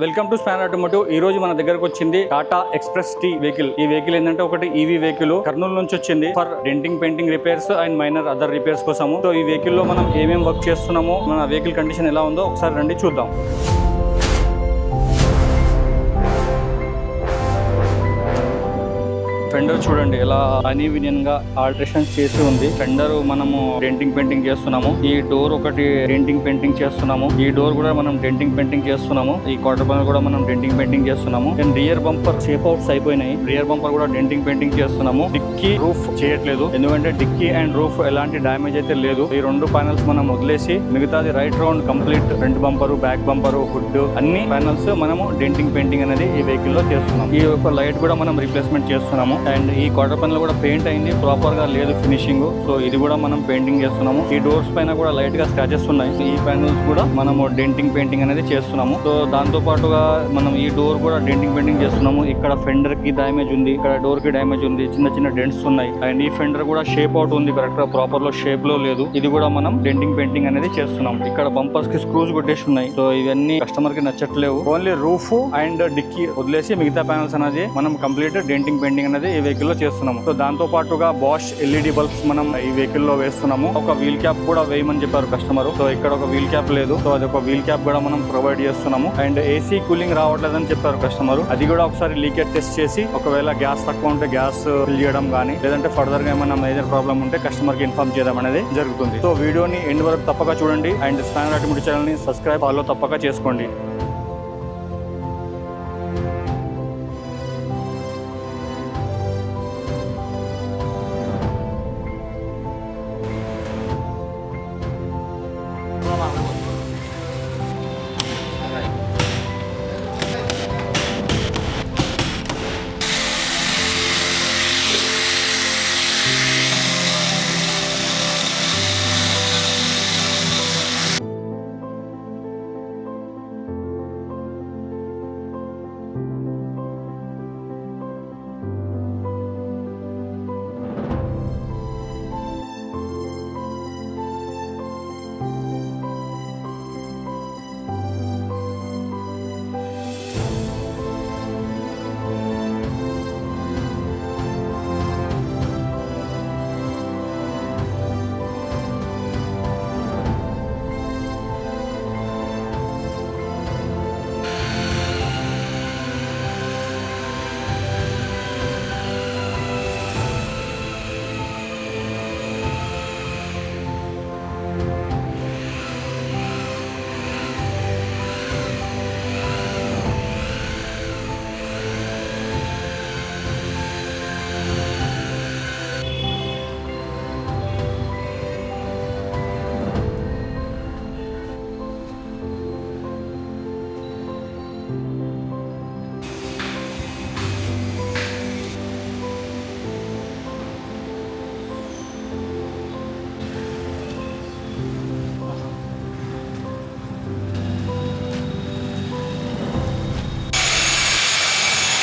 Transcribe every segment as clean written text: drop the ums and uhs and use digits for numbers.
Welcome to spanner automotive. ఈ రోజు మన దగ్గరకు వచ్చింది టాటా ఎక్స్ప్రెస్ టీ వెహికల్. ఈ వెహికల్ ఏంటంటే ఒకటి ఈవీ వెహికల్ కర్నూలు నుంచి వచ్చింది for denting painting repairs and minor other repairs కోసము. సో ఈ వెహికల్ లో మనం ఏమేమి వర్క్ చేస్తున్నామో, మన వెహికల్ కండిషన్ ఎలా ఉందో ఒకసారి రండి చూద్దాం. ఫెండర్ చూడండి ఎలా అన్ఈవెన్ గా ఆల్టరేషన్స్ చేసి ఉంది. ఫెండర్ మనము డెంటింగ్ పెయింటింగ్ చేస్తున్నాము. ఈ డోర్ ఒకటి డెంటింగ్ పెయింటింగ్ చేస్తున్నాము. ఈ డోర్ కూడా మనం డెంటింగ్ పెయింటింగ్ చేస్తున్నాము. ఈ క్వార్టర్ పైన కూడా మనం డెంటింగ్ పెయింటింగ్ చేస్తున్నాము. And rear bumper shape outs అయిపోయినాయి. రియర్ బంపర్ కూడా డెంటింగ్ పెయింటింగ్ చేస్తున్నాము. డిక్కీ రూఫ్ చేయట్లేదు, ఎందుకంటే డిక్కీ అండ్ రూఫ్ ఎలాంటి డ్యామేజ్ అయితే లేదు. ఈ రెండు ప్యానల్స్ మనం వదిలేసి మిగతాది right round complete front bumper, back bumper, hood అన్ని ప్యానల్స్ మనము డెంటింగ్ పెయింటింగ్ అనేది ఈ వెహికల్ లో చేస్తున్నాం. ఈ యొక్క లైట్ కూడా మనం రీప్లేస్మెంట్ చేస్తున్నాము. అండ్ ఈ క్వార్టర్ పైన కూడా పెయింట్ అయింది, ప్రాపర్ గా లేదు ఫినిషింగ్. సో ఇది కూడా మనం పెయింటింగ్ చేస్తున్నాము. ఈ డోర్స్ పైన కూడా లైట్ గా స్క్రాచెస్ ఉన్నాయి. ఈ ప్యానల్స్ కూడా మనము డెంటింగ్ పెయింటింగ్ అనేది చేస్తున్నాము. సో దాంతో పాటుగా మనం ఈ డోర్ కూడా డెంటింగ్ పెయింటింగ్ చేస్తున్నాము. ఇక్కడ ఫెండర్ కి డ్యామేజ్ ఉంది, ఇక్కడ డోర్ కి డ్యామేజ్ ఉంది, చిన్న చిన్న డెంట్స్ ఉన్నాయి. అండ్ ఈ ఫెండర్ కూడా షేప్ అవుట్ ఉంది, కరెక్ట్ గా ప్రాపర్ లో షేప్ లో లేదు. ఇది కూడా మనం డెంటింగ్ పెయింటింగ్ అనేది చేస్తున్నాం. ఇక్కడ బంపర్స్ కి స్క్రూస్ కొట్టేసి ఉన్నాయి. సో ఇవన్నీ కస్టమర్ కి నచ్చట్లేవు. ఓన్లీ రూఫ్ అండ్ డిక్కీ వదిలేసి మిగతా ప్యానల్స్ అనేది మనం కంప్లీట్ డెంటింగ్ పెయింటింగ్ అనేది ఈ వెహికల్ లో చేస్తున్నాము. సో దాంతో పాటుగా బాష్ ఎల్ఈడి బల్బ్స్ మనం ఈ వెహికల్ లో వేస్తున్నాము. ఒక వీల్ క్యాప్ కూడా వేయమని చెప్పారు కస్టమర్. సో ఇక్కడ ఒక వీల్ క్యాప్ లేదు, సో అది ఒక వీల్ క్యాప్ కూడా మనం ప్రొవైడ్ చేస్తున్నాము. అండ్ ఏసీ కూలింగ్ రావట్లేదని చెప్పారు కస్టమర్. అది కూడా ఒకసారి లీకేజ్ టెస్ట్ చేసి ఒకవేళ గ్యాస్ తక్కువ ఉంటే గ్యాస్ ఫిల్ చేయడం కానీ, లేదంటే ఫర్దర్ గా ఏమైనా మేజర్ ప్రాబ్లం ఉంటే కస్టమర్ కి ఇన్ఫార్మ్ చేయడం అనేది జరుగుతుంది. సో వీడియోని ఎండ్ వరకు తప్పక చూడండి. అండ్ స్పానర్ ఆటోమోటివ్ ఛానల్ ని సబ్స్క్రైబ్ ఫాలో తప్పక చేసుకోండి.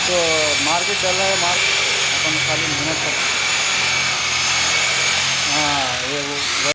तो मार्केट डल रहा है, अपन खाली मेहनत कर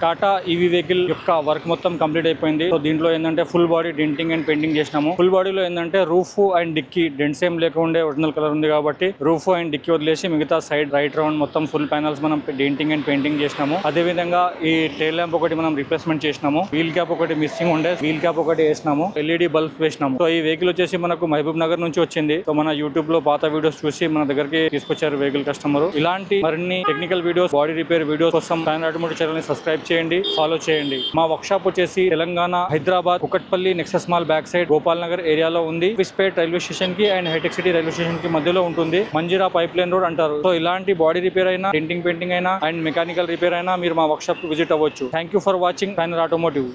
టాటా ఈవీ వెహికల్ యొక్క వర్క్ మొత్తం కంప్లీట్ అయిపోయింది. సో దీంట్లో ఏంటంటే full body denting and painting చేసినాము. ఫుల్ బాడీలో ఏంటంటే రూఫ్ అండ్ డిక్కీ డెంట్స్ ఏం లేకుండా ఒరిజినల్ కలర్ ఉంది కాబట్టి రూఫ్ అండ్ డిక్కీ వదిలేసి మిగతా సైడ్ రైట్ రౌండ్ మొత్తం ఫుల్ ప్యానల్స్ మనం డెంటింగ్ అండ్ పెయింటింగ్ చేసినాము. అదే విధంగా ఈ టైల్ ల్యాంప్ ఒకటి మనం రిప్లేస్మెంట్ చేసినాము. వీల్ క్యాప్ ఒకటి మిస్సింగ్ ఉండే, వీల్ క్యాప్ ఒకటి వేసినాము. ఎల్ఈడి బల్బ్ వేసినాము. సో ఈ వెహికల్ వచ్చేసి మనకు మహబూబ్ నగర్ నుంచి వచ్చింది. సో మన యూట్యూబ్ లో పాత వీడియోస్ చూసి మన దగ్గరికి తీసుకొచ్చారు వెహికల్ కస్టమర్. ఇలాంటి మరిన్ని technical videos, body repair videos కోసం స్పానర్ ఆటోమోటివ్ ఛానల్ ని సబ్స్క్రైబ్ చేయండి, ఫాలో చేయండి. మా వర్క్ షాప్ వచ్చేసి Telangana, Hyderabad, Kukatpally Nexus mall back side Gopal Nagar ఏరియాలో ఉంది. విస్పేట్ రైల్వే స్టేషన్ కి and Hitech City railway station కి మధ్యలో ఉంటుంది. మంజీరా పైప్ లైన్ రోడ్ అంటారు. సో ఇలాంటి బాడీ రిపేర్ అయినా, డెంటింగ్ పెయింటింగ్ అయినా అండ్ మెకానికల్ రిపేర్ అయినా మీరు మా వర్క్ షాప్ కి విజిట్ అవ్వచ్చు. Thank you for watching spanner automotive.